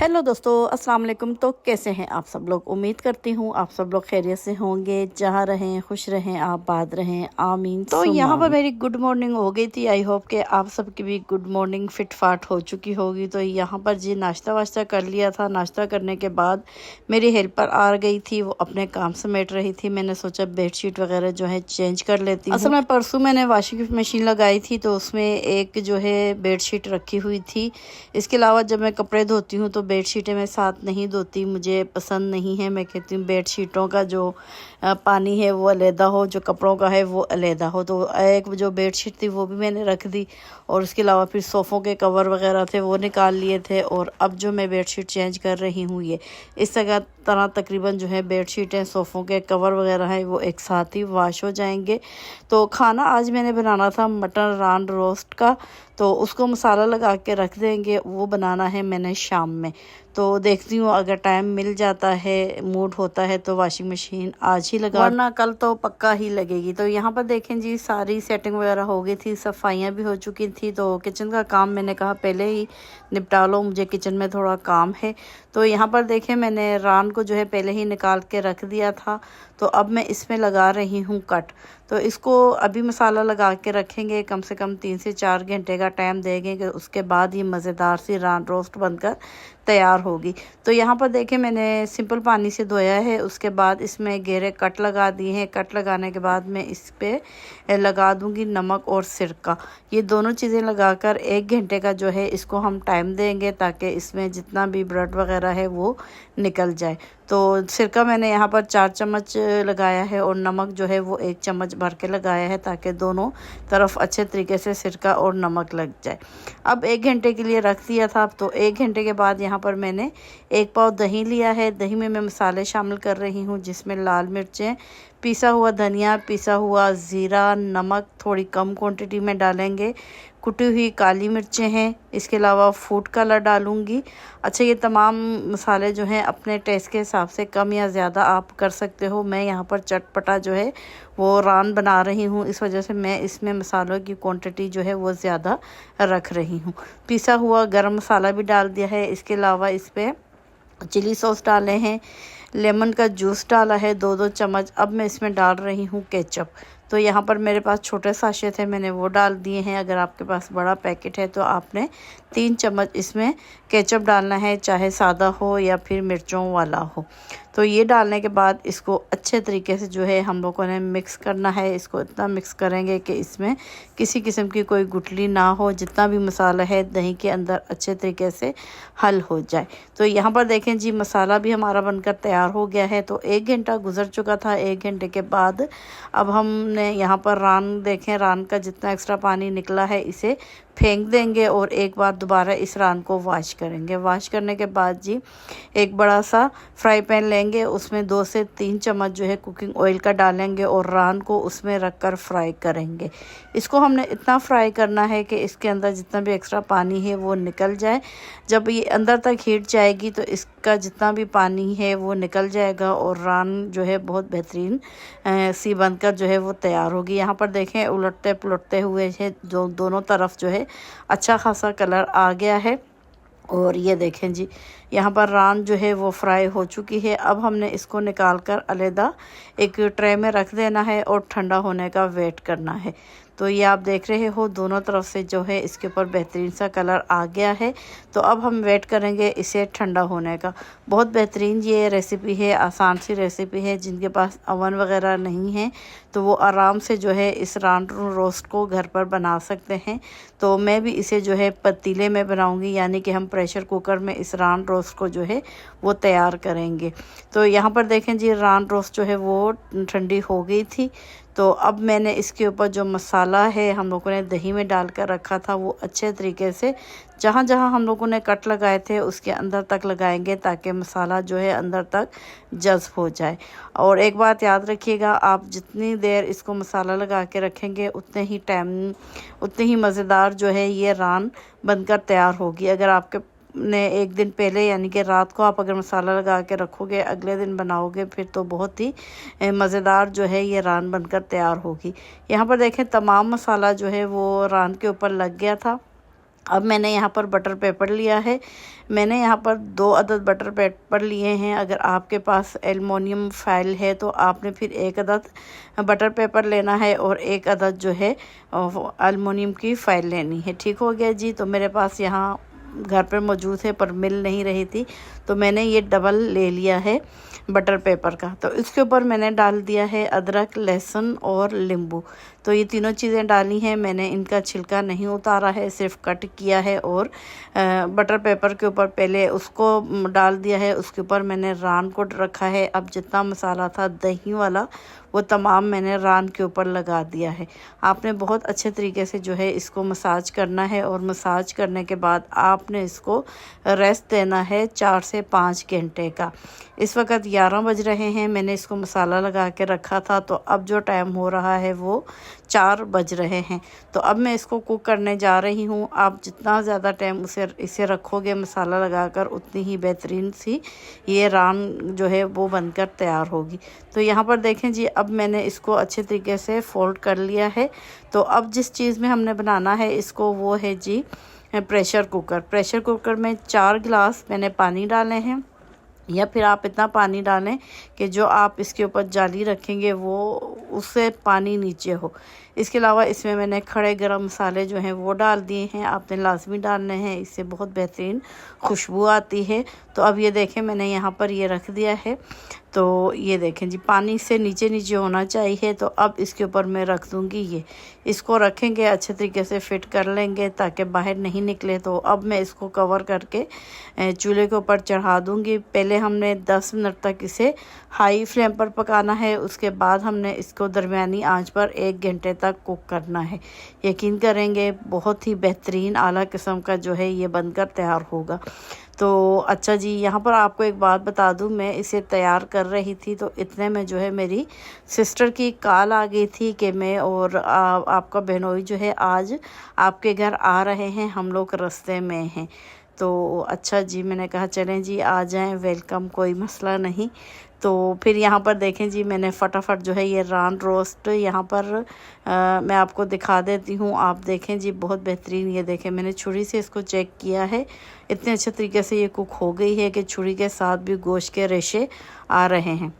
Hello दोस्तों, अस्सलाम वालेकुम। तो कैसे हैं आप सब लोग? उम्मीद करती हूँ आप सब लोग खैरियत से होंगे। जहाँ रहें खुश रहें, आबाद रहें, आमीन। तो यहाँ पर मेरी गुड मॉर्निंग हो गई थी। आई होप कि आप सबकी भी गुड मॉर्निंग फिट फाट हो चुकी होगी। तो यहाँ पर जी नाश्ता वाश्ता कर लिया था। नाश्ता करने के बाद मेरी हेल्पर आ गई थी, वो अपने काम समेट रही थी। मैंने सोचा बेडशीट वगैरह जो है चेंज कर लेती हूँ। असल में परसों मैंने वॉशिंग मशीन लगाई थी, तो उसमें एक जो है बेडशीट रखी हुई थी। इसके अलावा जब मैं कपड़े धोती हूँ तो बेडशीटें मैं साथ नहीं धोती, मुझे पसंद नहीं है। मैं कहती हूँ बेडशीटों का जो पानी है वो अलहदा हो, जो कपड़ों का है वो अलहदा हो। तो एक जो बेडशीट थी वो भी मैंने रख दी, और उसके अलावा फिर सोफ़ों के कवर वगैरह थे वो निकाल लिए थे। और अब जो मैं बेडशीट चेंज कर रही हूँ ये इस तरह तकरीबन जो है बेडशीटें, सोफ़ों के कवर वगैरह हैं वो एक साथ ही वॉश हो जाएंगे। तो खाना आज मैंने बनाना था मटन रान रोस्ट का, तो उसको मसाला लगा के रख देंगे। वो बनाना है मैंने शाम में। तो देखती हूँ अगर टाइम मिल जाता है, मूड होता है तो वॉशिंग मशीन आज ही लगा, वरना कल तो पक्का ही लगेगी। तो यहाँ पर देखें जी सारी सेटिंग वगैरह हो गई थी, सफाइयाँ भी हो चुकी थी। तो किचन का काम मैंने कहा पहले ही निपटा लो, मुझे किचन में थोड़ा काम है। तो यहाँ पर देखें मैंने रान को जो है पहले ही निकाल के रख दिया था। तो अब मैं इसमें लगा रही हूँ कट। तो इसको अभी मसाला लगा के रखेंगे, कम से कम 3 से 4 घंटे का टाइम देंगे कि उसके बाद ये मज़ेदार सी रान रोस्ट बनकर तैयार होगी। तो यहाँ पर देखें मैंने सिंपल पानी से धोया है, उसके बाद इसमें गहरे कट लगा दिए हैं। कट लगाने के बाद मैं इस पे लगा दूंगी नमक और सिरका। ये दोनों चीज़ें लगाकर 1 घंटे का जो है इसको हम टाइम देंगे, ताकि इसमें जितना भी ब्लड वगैरह है वो निकल जाए। तो सिरका मैंने यहाँ पर 4 चम्मच लगाया है, और नमक जो है वो 1 चम्मच भर के लगाया है, ताकि दोनों तरफ अच्छे तरीके से सिरका और नमक लग जाए। अब 1 घंटे के लिए रख दिया था। तो 1 घंटे के बाद यहाँ पर मैंने 1 पाव दही लिया है। दही में मैं मसाले शामिल कर रही हूँ, जिसमें लाल मिर्चें, पिसा हुआ धनिया, पिसा हुआ ज़ीरा, नमक थोड़ी कम क्वांटिटी में डालेंगे, कुटी हुई काली मिर्चें हैं, इसके अलावा फूड कलर डालूंगी। अच्छा, ये तमाम मसाले जो हैं अपने टेस्ट के हिसाब से कम या ज़्यादा आप कर सकते हो। मैं यहाँ पर चटपटा जो है वो रान बना रही हूँ, इस वजह से मैं इसमें मसालों की क्वांटिटी जो है वो ज़्यादा रख रही हूँ। पिसा हुआ गरम मसाला भी डाल दिया है। इसके अलावा इस पर चिली सॉस डाले हैं, लेमन का जूस डाला है 2-2 चम्मच। अब मैं इसमें डाल रही हूँ केचप। तो यहाँ पर मेरे पास छोटे साशे थे, मैंने वो डाल दिए हैं। अगर आपके पास बड़ा पैकेट है तो आपने 3 चम्मच इसमें केचप डालना है, चाहे सादा हो या फिर मिर्चों वाला हो। तो ये डालने के बाद इसको अच्छे तरीके से जो है हम लोगों ने मिक्स करना है। इसको इतना मिक्स करेंगे कि इसमें किसी किस्म की कोई गुठली ना हो, जितना भी मसाला है दही के अंदर अच्छे तरीके से हल हो जाए। तो यहाँ पर देखें जी मसाला भी हमारा बनकर तैयार हो गया है। तो 1 घंटा गुजर चुका था। 1 घंटे के बाद अब हमने यहाँ पर रान देखें, रान का जितना एक्स्ट्रा पानी निकला है इसे फेंक देंगे, और एक बार दोबारा इस रान को वॉश करेंगे। वॉश करने के बाद जी एक बड़ा सा फ्राई पैन लेंगे, उसमें 2 से 3 चम्मच जो है कुकिंग ऑयल का डालेंगे, और रान को उसमें रखकर फ्राई करेंगे। इसको हमने इतना फ्राई करना है कि इसके अंदर जितना भी एक्स्ट्रा पानी है वो निकल जाए। जब ये अंदर तक हीट जाएगी तो इसका जितना भी पानी है वो निकल जाएगा, और रान जो है बहुत बेहतरीन सी बनकर जो है वो तैयार होगी। यहाँ पर देखें उलटते पुलटते हुए है जो दोनों तरफ जो है अच्छा खासा कलर आ गया है। और ये देखें जी यहाँ पर रान जो है वो फ्राई हो चुकी है। अब हमने इसको निकाल कर अलहदा एक ट्रे में रख देना है, और ठंडा होने का वेट करना है। तो ये आप देख रहे हो दोनों तरफ से जो है इसके ऊपर बेहतरीन सा कलर आ गया है। तो अब हम वेट करेंगे इसे ठंडा होने का। बहुत बेहतरीन ये रेसिपी है, आसान सी रेसिपी है। जिनके पास अवन वगैरह नहीं है तो वो आराम से जो है इस रान रोस्ट को घर पर बना सकते हैं। तो मैं भी इसे जो है पतीले में बनाऊंगी, यानी कि हम प्रेशर कुकर में इस रान रोस्ट को जो है वो तैयार करेंगे। तो यहाँ पर देखें जी रान रोस्ट जो है वो ठंडी हो गई थी। तो अब मैंने इसके ऊपर जो मसाला है हम लोगों ने दही में डाल कर रखा था वो अच्छे तरीके से जहाँ जहाँ हम लोगों ने कट लगाए थे उसके अंदर तक लगाएंगे, ताकि मसाला जो है अंदर तक जज़्ब हो जाए। और एक बात याद रखिएगा, आप जितनी देर इसको मसाला लगा के रखेंगे उतने ही मज़ेदार जो है ये रान बनकर तैयार होगी। अगर आपके ने 1 दिन पहले यानी कि रात को आप अगर मसाला लगा के रखोगे, अगले दिन बनाओगे, फिर तो बहुत ही मज़ेदार जो है ये रान बनकर तैयार होगी। यहाँ पर देखें तमाम मसाला जो है वो रान के ऊपर लग गया था। अब मैंने यहाँ पर बटर पेपर लिया है। मैंने यहाँ पर 2 अदद बटर पेपर लिए हैं। अगर आपके पास एल्युमिनियम फाइल है तो आपने फिर 1 अदद बटर पेपर लेना है और 1 अदद जो है एल्युमिनियम की फाइल लेनी है। ठीक हो गया जी। तो मेरे पास यहाँ घर पर मौजूद है पर मिल नहीं रही थी, तो मैंने ये डबल ले लिया है बटर पेपर का। तो इसके ऊपर मैंने डाल दिया है अदरक, लहसुन और नींबू। तो ये तीनों चीज़ें डाली हैं। मैंने इनका छिलका नहीं उतारा है, सिर्फ कट किया है और बटर पेपर के ऊपर पहले उसको डाल दिया है। उसके ऊपर मैंने रान को रखा है। अब जितना मसाला था दही वाला वो तमाम मैंने रान के ऊपर लगा दिया है। आपने बहुत अच्छे तरीके से जो है इसको मसाज करना है और मसाज करने के बाद आपने इसको रेस्ट देना है 4 से 5 घंटे का। इस वक्त 11 बज रहे हैं। मैंने इसको मसाला लगा के रखा था, तो अब जो टाइम हो रहा है वो 4 बज रहे हैं। तो अब मैं इसको कुक करने जा रही हूँ। आप जितना ज़्यादा टाइम इसे रखोगे मसाला लगाकर, उतनी ही बेहतरीन सी ये रान जो है वो बनकर तैयार होगी। तो यहाँ पर देखें जी, अब मैंने इसको अच्छे तरीके से फोल्ड कर लिया है। तो अब जिस चीज़ में हमने बनाना है इसको वो है जी प्रेशर कुकर। प्रेशर कुकर में 4 गिलास मैंने पानी डाले हैं, या फिर आप इतना पानी डालें कि जो आप इसके ऊपर जाली रखेंगे वो उससे पानी नीचे हो। इसके अलावा इसमें मैंने खड़े गरम मसाले जो हैं वो डाल दिए हैं। आपने लाजमी डालने हैं, इससे बहुत बेहतरीन खुशबू आती है। तो अब ये देखें मैंने यहाँ पर ये रख दिया है। तो ये देखें जी, पानी से नीचे नीचे होना चाहिए। तो अब इसके ऊपर मैं रख दूँगी ये। इसको रखेंगे अच्छे तरीके से फिट कर लेंगे ताकि बाहर नहीं निकले। तो अब मैं इसको कवर करके चूल्हे के ऊपर चढ़ा दूँगी। पहले हमने 10 मिनट तक इसे हाई फ्लेम पर पकाना है, उसके बाद हमने इसको दरमियानी आंच पर 1 घंटे तक कुक करना है। यकीन करेंगे बहुत ही बेहतरीन आला किस्म का जो है ये बनकर तैयार होगा। तो अच्छा जी, यहाँ पर आपको एक बात बता दूँ, मैं इसे तैयार कर रही थी तो इतने में जो है मेरी सिस्टर की कॉल आ गई थी कि मैं और आपका बहनोई जो है आज आपके घर आ रहे हैं, हम लोग रास्ते में हैं। तो अच्छा जी, मैंने कहा चलें जी आ जाएं, वेलकम, कोई मसला नहीं। तो फिर यहाँ पर देखें जी, मैंने फटाफट जो है ये रान रोस्ट यहाँ पर मैं आपको दिखा देती हूँ। आप देखें जी, बहुत बेहतरीन। ये देखें मैंने छुरी से इसको चेक किया है, इतने अच्छे तरीके से ये कुक हो गई है कि छुरी के साथ भी गोश्त के रेशे आ रहे हैं।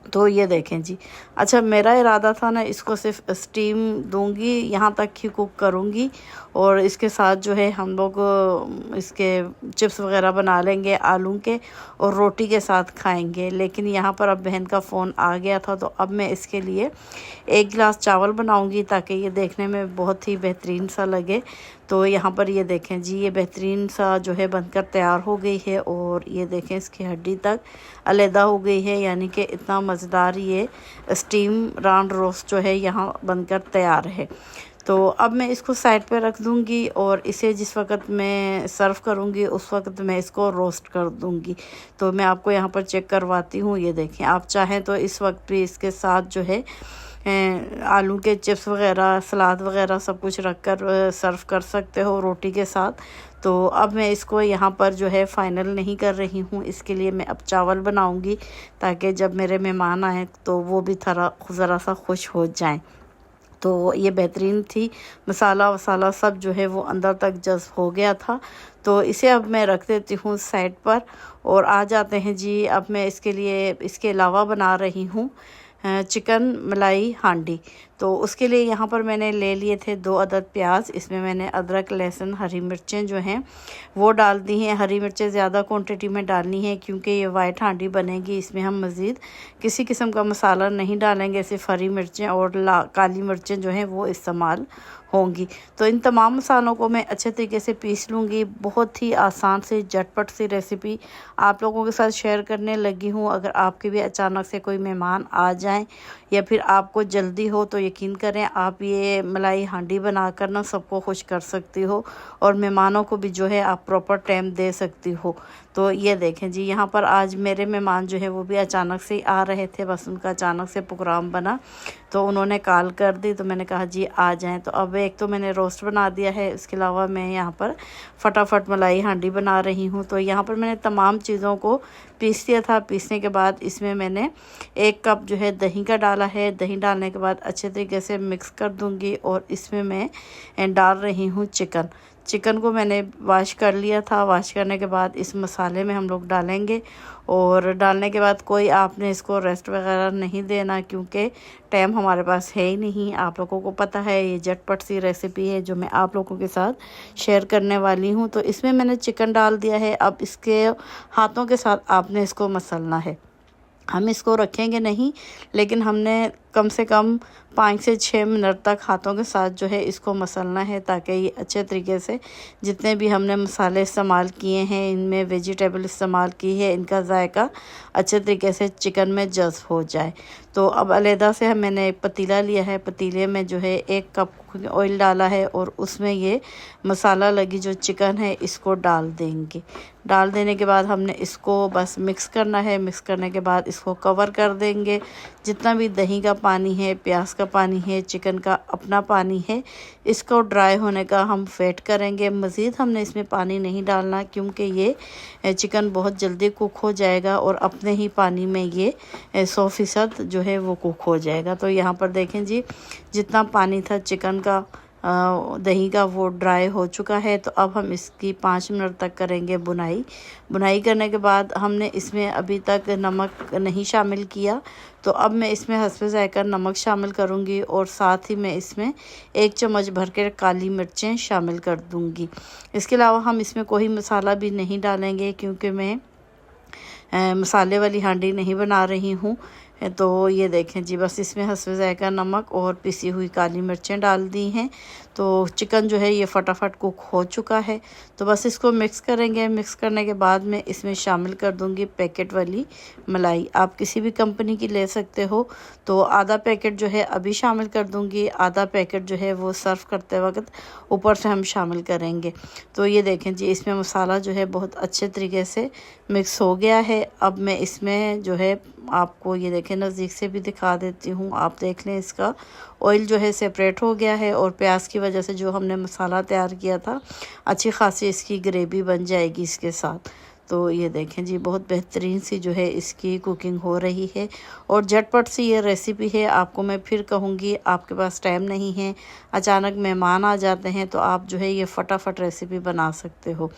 तो ये देखें जी। अच्छा, मेरा इरादा था ना इसको सिर्फ स्टीम दूंगी, यहाँ तक ही कुक करूँगी और इसके साथ जो है हम लोग इसके चिप्स वगैरह बना लेंगे आलू के और रोटी के साथ खाएंगे। लेकिन यहाँ पर अब बहन का फ़ोन आ गया था, तो अब मैं इसके लिए 1 गिलास चावल बनाऊँगी ताकि ये देखने में बहुत ही बेहतरीन सा लगे। तो यहाँ पर ये देखें जी, ये बेहतरीन सा जो है बनकर तैयार हो गई है और ये देखें इसकी हड्डी तक अलहदा हो गई है, यानी कि इतना मज़ेदार ये स्टीम रान रोस्ट जो है यहाँ बनकर तैयार है। तो अब मैं इसको साइड पे रख दूँगी और इसे जिस वक्त मैं सर्व करूँगी उस वक्त मैं इसको रोस्ट कर दूँगी। तो मैं आपको यहाँ पर चेक करवाती हूँ। ये देखें, आप चाहें तो इस वक्त भी इसके साथ जो है आलू के चिप्स वगैरह, सलाद वगैरह सब कुछ रख कर सर्व कर सकते हो रोटी के साथ। तो अब मैं इसको यहाँ पर जो है फ़ाइनल नहीं कर रही हूँ, इसके लिए मैं अब चावल बनाऊँगी ताकि जब मेरे मेहमान आए तो वो भी ज़रा सा खुश हो जाएं। तो ये बेहतरीन थी, मसाला वसाला सब जो है वो अंदर तक जज़्ब हो गया था। तो इसे अब मैं रख देती हूँ साइड पर और आ जाते हैं जी, अब मैं इसके लिए इसके अलावा बना रही हूँ चिकन मलाई हांडी। तो उसके लिए यहाँ पर मैंने ले लिए थे 2 अदद प्याज। इसमें मैंने अदरक, लहसुन, हरी मिर्चें जो हैं वो डाल दी हैं। हरी मिर्चें ज़्यादा क्वांटिटी में डालनी है क्योंकि ये वाइट हांडी बनेगी, इसमें हम मज़ीद किसी किस्म का मसाला नहीं डालेंगे, सिर्फ हरी मिर्चें और काली मिर्चें जो हैं वो इस्तेमाल होंगी। तो इन तमाम मसालों को मैं अच्छे तरीके से पीस लूँगी। बहुत ही आसान से झटपट सी रेसिपी आप लोगों के साथ शेयर करने लगी हूँ। अगर आपके भी अचानक से कोई मेहमान आ जाएं या फिर आपको जल्दी हो तो यकीन करें आप ये मलाई हांडी बनाकर ना सबको खुश कर सकती हो और मेहमानों को भी जो है आप प्रॉपर टाइम दे सकती हो। तो ये देखें जी, यहाँ पर आज मेरे मेहमान जो है वो भी अचानक से आ रहे थे, बस उनका अचानक से प्रोग्राम बना तो उन्होंने कॉल कर दी, तो मैंने कहा जी आ जाएं। तो अब एक तो मैंने रोस्ट बना दिया है, इसके अलावा मैं यहाँ पर फटाफट मलाई हांडी बना रही हूँ। तो यहाँ पर मैंने तमाम चीज़ों को पीस दिया था। पीसने के बाद इसमें मैंने 1 कप जो है दही का डाला है। दही डालने के बाद अच्छे तरीके से मिक्स कर दूँगी और इसमें मैं डाल रही हूँ चिकन। चिकन को मैंने वॉश कर लिया था। वॉश करने के बाद इस मसाले में हम लोग डालेंगे, और डालने के बाद कोई आपने इसको रेस्ट वगैरह नहीं देना, क्योंकि टाइम हमारे पास है ही नहीं। आप लोगों को पता है ये झटपट सी रेसिपी है जो मैं आप लोगों के साथ शेयर करने वाली हूँ। तो इसमें मैंने चिकन डाल दिया है। अब इसके हाथों के साथ आपने इसको मसलना है। हम इसको रखेंगे नहीं, लेकिन हमने कम से कम 5 से 6 मिनट तक हाथों के साथ जो है इसको मसलना है, ताकि ये अच्छे तरीके से जितने भी हमने मसाले इस्तेमाल किए हैं, इनमें वेजिटेबल इस्तेमाल की है, इनका जायका अच्छे तरीके से चिकन में जज़्ब हो जाए। तो अब अलहदा से मैंने एक पतीला लिया है। पतीले में जो है 1 कप ऑयल डाला है, और उसमें ये मसाला लगी जो चिकन है इसको डाल देंगे। डाल देने के बाद हमने इसको बस मिक्स करना है। मिक्स करने के बाद इसको कवर कर देंगे। जितना भी दही का पानी है, प्याज का पानी है, चिकन का अपना पानी है, इसको ड्राई होने का हम वेट करेंगे। मज़ीद हमने इसमें पानी नहीं डालना, क्योंकि ये चिकन बहुत जल्दी कुक हो जाएगा और अपने ही पानी में ये 100% जो है वो कुक हो जाएगा। तो यहाँ पर देखें जी, जितना पानी था चिकन का दही का वो ड्राई हो चुका है। तो अब हम इसकी 5 मिनट तक करेंगे बुनाई। बुनाई करने के बाद हमने इसमें अभी तक नमक नहीं शामिल किया, तो अब मैं इसमें हस्बे ज़ायका नमक शामिल करूँगी, और साथ ही मैं इसमें 1 चम्मच भर के काली मिर्चें शामिल कर दूँगी। इसके अलावा हम इसमें कोई मसाला भी नहीं डालेंगे, क्योंकि मैं मसाले वाली हांडी नहीं बना रही हूँ। तो ये देखें जी, बस इसमें हस्बे ज़ायका नमक और पिसी हुई काली मिर्चें डाल दी हैं। तो चिकन जो है ये फटाफट कुक हो चुका है। तो बस इसको मिक्स करेंगे। मिक्स करने के बाद मैं इसमें शामिल कर दूंगी पैकेट वाली मलाई। आप किसी भी कंपनी की ले सकते हो। तो आधा पैकेट जो है अभी शामिल कर दूंगी, आधा पैकेट जो है वो सर्व करते वक्त ऊपर से हम शामिल करेंगे। तो ये देखें जी, इसमें मसाला जो है बहुत अच्छे तरीके से मिक्स हो गया है। अब मैं इसमें जो है आपको ये देखें नज़दीक से भी दिखा देती हूँ। आप देख लें, इसका ऑयल जो है सेपरेट हो गया है, और प्याज की वजह से जो हमने मसाला तैयार किया था अच्छी खासी इसकी ग्रेवी बन जाएगी इसके साथ। तो ये देखें जी, बहुत बेहतरीन सी जो है इसकी कुकिंग हो रही है, और झटपट सी ये रेसिपी है। आपको मैं फिर कहूँगी, आपके पास टाइम नहीं है, अचानक मेहमान आ जाते हैं, तो आप जो है ये फटाफट रेसिपी बना सकते हो।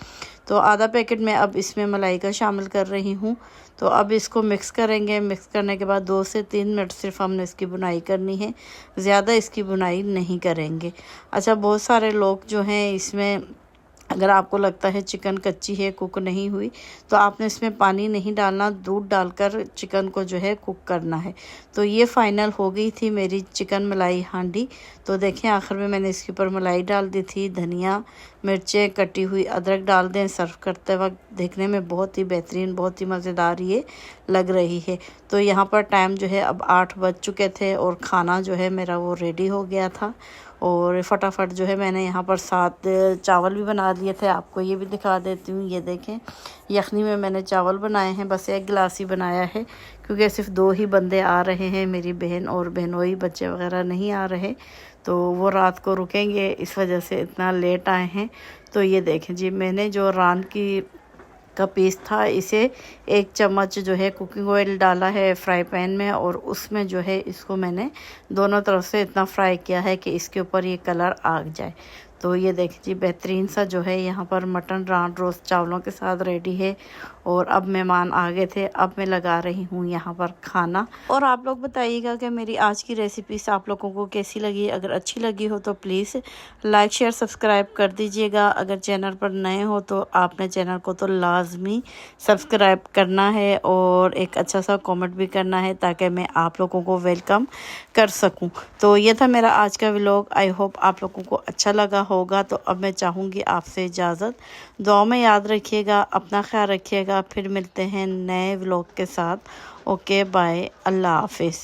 तो आधा पैकेट में अब इसमें मलाई का शामिल कर रही हूँ। तो अब इसको मिक्स करेंगे। मिक्स करने के बाद 2 से 3 मिनट सिर्फ हमने इसकी बुनाई करनी है, ज़्यादा इसकी बुनाई नहीं करेंगे। अच्छा, बहुत सारे लोग जो हैं इसमें, अगर आपको लगता है चिकन कच्ची है, कुक नहीं हुई, तो आपने इसमें पानी नहीं डालना, दूध डालकर चिकन को जो है कुक करना है। तो ये फ़ाइनल हो गई थी मेरी चिकन मलाई हांडी। तो देखें, आखिर में मैंने इसके ऊपर मलाई डाल दी थी, धनिया, मिर्चें, कटी हुई अदरक डाल दें। सर्व करते वक्त देखने में बहुत ही बेहतरीन, बहुत ही मज़ेदार ये लग रही है। तो यहाँ पर टाइम जो है अब 8 बज चुके थे, और खाना जो है मेरा वो रेडी हो गया था। और फटाफट जो है मैंने यहाँ पर 7 चावल भी बना लिए थे। आपको ये भी दिखा देती हूँ। ये देखें, यखनी में मैंने चावल बनाए हैं। बस 1 गिलास ही बनाया है, क्योंकि सिर्फ 2 ही बंदे आ रहे हैं, मेरी बहन और बहनोई, बच्चे वगैरह नहीं आ रहे। तो वो रात को रुकेंगे, इस वजह से इतना लेट आए हैं। तो ये देखें जी, मैंने जो रान की का पीस था, इसे 1 चम्मच जो है कुकिंग ऑयल डाला है फ्राई पैन में, और उसमें जो है इसको मैंने दोनों तरफ से इतना फ्राई किया है कि इसके ऊपर ये कलर आ जाए। तो ये देखिए जी, बेहतरीन सा जो है यहाँ पर मटन रान रोस्ट चावलों के साथ रेडी है। और अब मेहमान आ गए थे, अब मैं लगा रही हूँ यहाँ पर खाना। और आप लोग बताइएगा कि मेरी आज की रेसिपी आप लोगों को कैसी लगी। अगर अच्छी लगी हो तो प्लीज़ लाइक शेयर सब्सक्राइब कर दीजिएगा। अगर चैनल पर नए हो तो आपने चैनल को तो लाजमी सब्सक्राइब करना है, और एक अच्छा सा कमेंट भी करना है, ताकि मैं आप लोगों को वेलकम कर सकूं। तो ये था मेरा आज का व्लॉग। आई होप आप लोगों को अच्छा लगा होगा। तो अब मैं चाहूँगी आपसे इजाज़त। दुआ में याद रखिएगा, अपना ख्याल रखिएगा। फिर मिलते हैं नए व्लॉग के साथ। ओके बाय, अल्लाह हाफिज़।